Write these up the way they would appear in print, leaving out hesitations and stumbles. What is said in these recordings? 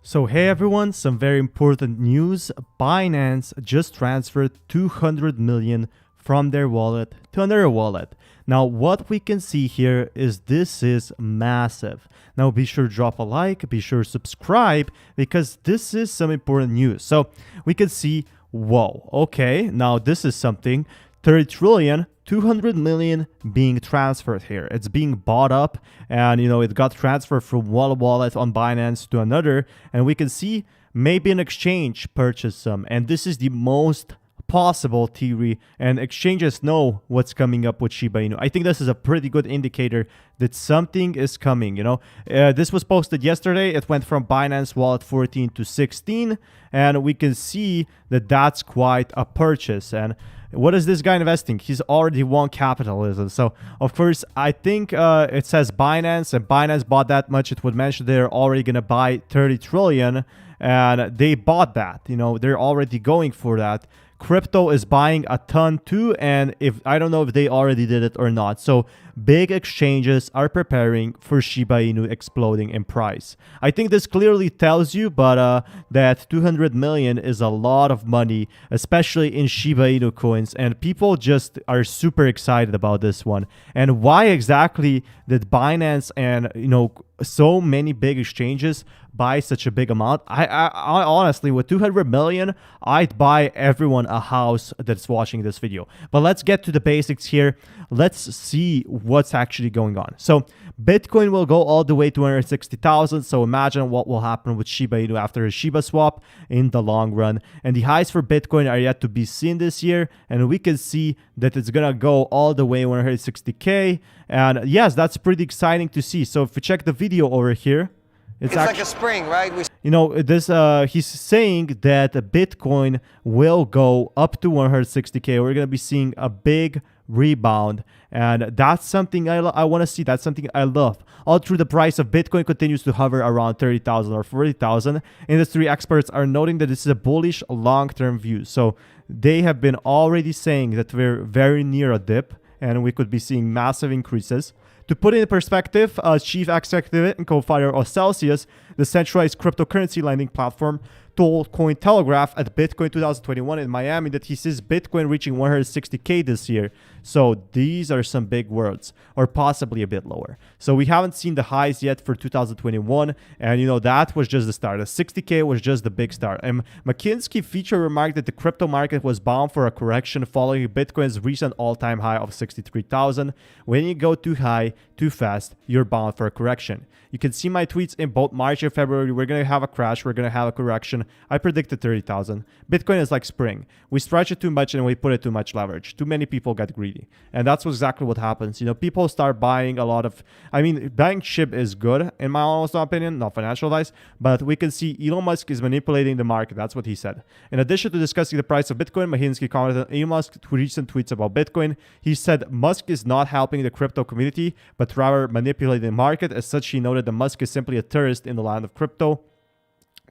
So hey everyone, some very important news. Binance just transferred 200 million from their wallet to another wallet. Now what we can see here is this is massive. Now be sure to drop a like, be sure to subscribe because this is some important news. So we can see, whoa, okay, now this is something. 30 trillion, 200 million being transferred here. It's being bought up and, it got transferred from one wallet on Binance to another. And we can see maybe an exchange purchased some. And this is the most possible theory, and exchanges know what's coming up with Shiba INU. I think this is a pretty good indicator that something is coming. This was posted yesterday. It went from Binance wallet 14 to 16, and we can see that that's quite a purchase. And what is this guy investing? He's already won capitalism. So of course, I think it says Binance, and Binance bought that much. It would mention they're already going to buy 30 trillion, and they bought that. They're already going for that. Crypto is buying a ton too, and if I don't know if they already did it or not. So big exchanges are preparing for Shiba Inu exploding in price. I think this clearly tells you, that 200 million is a lot of money, especially in Shiba Inu coins, and people just are super excited about this one. And why exactly did Binance and so many big exchanges buy such a big amount? I honestly, with 200 million, I'd buy everyone a house that's watching this video. But let's get to the basics here. Let's see what's actually going on. So Bitcoin will go all the way to 160,000. So imagine what will happen with Shiba Inu after a Shiba swap in the long run. And the highs for Bitcoin are yet to be seen this year. And we can see that it's going to go all the way 160K. And yes, that's pretty exciting to see. So if we check the video over here, it's like a spring, right? He's saying that Bitcoin will go up to 160K. We're going to be seeing a big rebound, and that's something I want to see. That's something I love. All through the price of Bitcoin continues to hover around 30,000 or 40,000. Industry experts are noting that this is a bullish long-term view. So they have been already saying that we're very near a dip, and we could be seeing massive increases. To put it in perspective, chief executive and co-founder of Celsius, the centralized cryptocurrency lending platform, told Cointelegraph at Bitcoin 2021 in Miami that he sees Bitcoin reaching 160K this year. So these are some big words, or possibly a bit lower. So we haven't seen the highs yet for 2021, and that was just the start. The 60K was just the big start. And McKinsey feature remarked that the crypto market was bound for a correction following Bitcoin's recent all-time high of 63,000. When you go too high, too fast, you're bound for a correction. You can see my tweets in both March and February. We're going to have a crash. We're going to have a correction. I predicted 30,000. Bitcoin is like spring. We stretch it too much and we put it too much leverage. Too many people get greedy. And that's exactly what happens. People start buying a lot of, buying SHIB is good in my honest opinion, not financial advice, but we can see Elon Musk is manipulating the market. That's what he said. In addition to discussing the price of Bitcoin, McKinsey commented on Elon Musk's recent tweets about Bitcoin. He said Musk is not helping the crypto community, but rather manipulating the market. As such, he noted that Musk is simply a tourist in the land of crypto.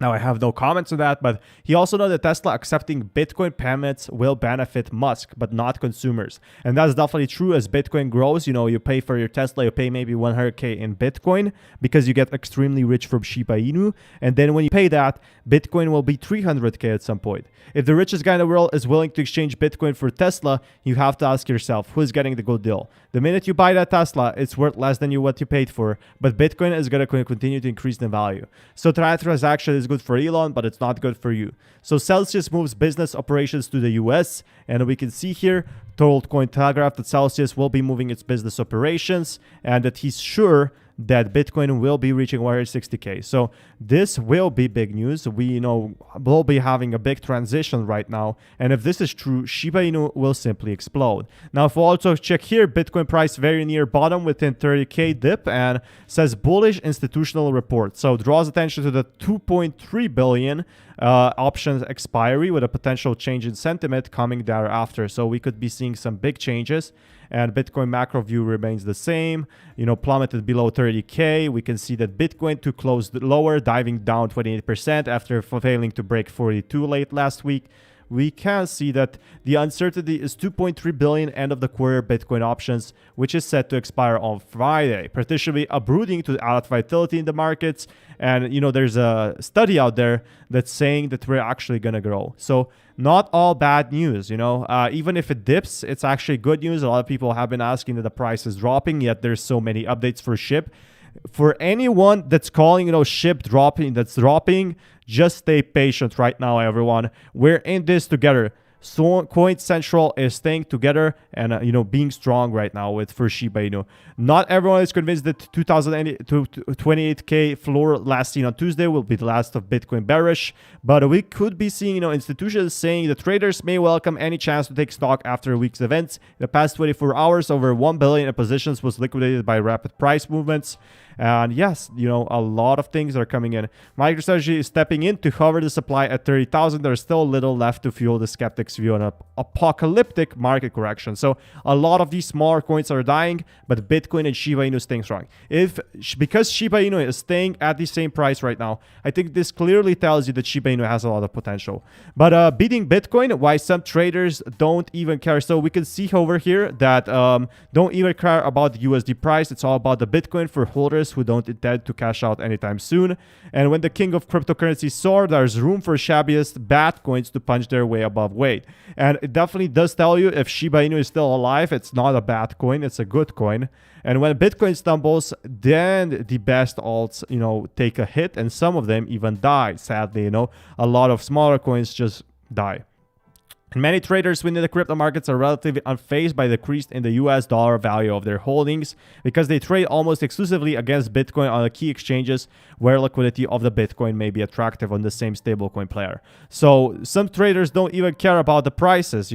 Now, I have no comments on that, but he also noted that Tesla accepting Bitcoin payments will benefit Musk, but not consumers. And that's definitely true. As Bitcoin grows, you pay for your Tesla, you pay maybe 100K in Bitcoin because you get extremely rich from Shiba Inu. And then when you pay that, Bitcoin will be 300K at some point. If the richest guy in the world is willing to exchange Bitcoin for Tesla, you have to ask yourself, who's getting the good deal? The minute you buy that Tesla, it's worth less than what you paid for, but Bitcoin is going to continue to increase in value. So that transaction is good for Elon, but it's not good for you. So Celsius moves business operations to the US, and we can see here, told Cointelegraph that Celsius will be moving its business operations and that he's sure that Bitcoin will be reaching 160K. So this will be big news. We will be having a big transition right now. And if this is true, Shiba Inu will simply explode. Now, if we also check here, Bitcoin price very near bottom within 30K dip and says bullish institutional report. So draws attention to the 2.3 billion options expiry with a potential change in sentiment coming thereafter. So we could be seeing some big changes. And Bitcoin macro view remains the same, plummeted below 30K. We can see that Bitcoin to close lower, diving down 28% after failing to break 42 late last week. we can see that the uncertainty is 2.3 billion end of the quarter Bitcoin options, which is set to expire on Friday, particularly brooding to add volatility in the markets. And, there's a study out there that's saying that we're actually going to grow. So not all bad news, even if it dips, it's actually good news. A lot of people have been asking that the price is dropping, yet there's so many updates for SHIB. For anyone that's calling, SHIB dropping, just stay patient right now, everyone. We're in this together. So Coin Central is staying together and being strong right now for Shiba Inu. Not everyone is convinced that 28K floor last seen on Tuesday will be the last of Bitcoin bearish, but we could be seeing institutions saying the traders may welcome any chance to take stock after a week's events. In the past 24 hours, over 1 billion in positions was liquidated by rapid price movements. And yes, a lot of things are coming in. MicroStrategy is stepping in to cover the supply at 30,000. There's still a little left to fuel the skeptics' view on an apocalyptic market correction. So a lot of these smaller coins are dying, but Bitcoin and Shiba Inu staying strong. Because Shiba Inu is staying at the same price right now, I think this clearly tells you that Shiba Inu has a lot of potential. But beating Bitcoin, why some traders don't even care. So we can see over here that don't even care about the USD price. It's all about the Bitcoin for holders who don't intend to cash out anytime soon. And when the king of cryptocurrency soar, there's room for shabbiest bad coins to punch their way above weight. And it definitely does tell you if Shiba Inu is still alive, it's not a bad coin, it's a good coin. And when Bitcoin stumbles, then the best alts, take a hit, and some of them even die. Sadly, a lot of smaller coins just die. Many traders within the crypto markets are relatively unfazed by the decrease in the US dollar value of their holdings because they trade almost exclusively against Bitcoin on the key exchanges where liquidity of the Bitcoin may be attractive on the same stablecoin player. So some traders don't even care about the prices,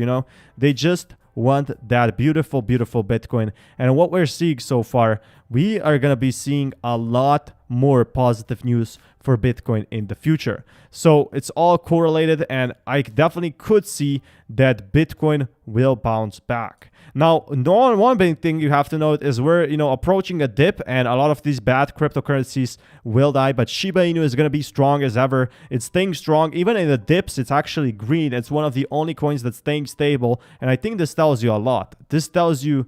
they just want that beautiful, beautiful Bitcoin. And what we're seeing so far, we are going to be seeing a lot more positive news for Bitcoin in the future. So it's all correlated, and I definitely could see that Bitcoin will bounce back. Now, one big thing you have to note is we're approaching a dip, and a lot of these bad cryptocurrencies will die, but Shiba Inu is going to be strong as ever. It's staying strong. Even in the dips, it's actually green. It's one of the only coins that's staying stable, and I think this tells you a lot. This tells you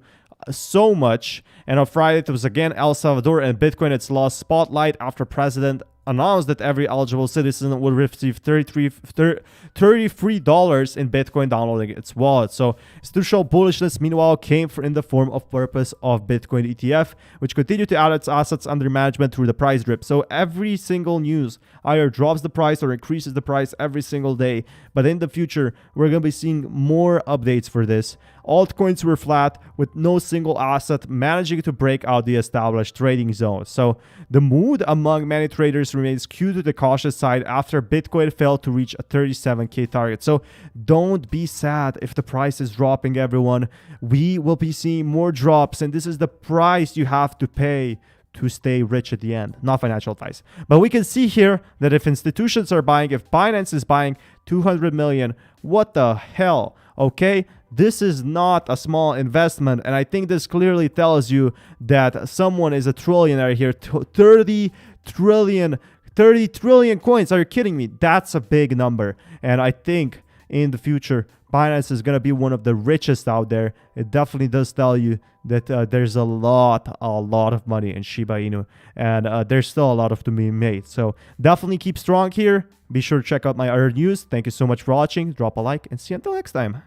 so much. And on Friday, it was again El Salvador and Bitcoin. It's lost spotlight after President announced that every eligible citizen would receive $33 in Bitcoin downloading its wallet. So institutional bullishness, meanwhile, came in the form of purpose of Bitcoin ETF, which continued to add its assets under management through the price drip. So every single news either drops the price or increases the price every single day. But in the future, we're going to be seeing more updates for this. Altcoins were flat with no single asset managing to break out the established trading zone. So the mood among many traders remains skewed to the cautious side after Bitcoin failed to reach a 37K target. So don't be sad if the price is dropping, everyone. We will be seeing more drops, and this is the price you have to pay to stay rich at the end. Not financial advice. But we can see here that if institutions are buying, if Binance is buying 200 million, what the hell? Okay, this is not a small investment, and I think this clearly tells you that someone is a trillionaire here. 30 trillion coins. Are you kidding me? That's a big number, and I think in the future Binance is going to be one of the richest out there. It definitely does tell you that there's a lot of money in Shiba Inu, and there's still a lot of to be made. So definitely keep strong here. Be sure to check out my other news. Thank you so much for watching. Drop a like and see you until next time.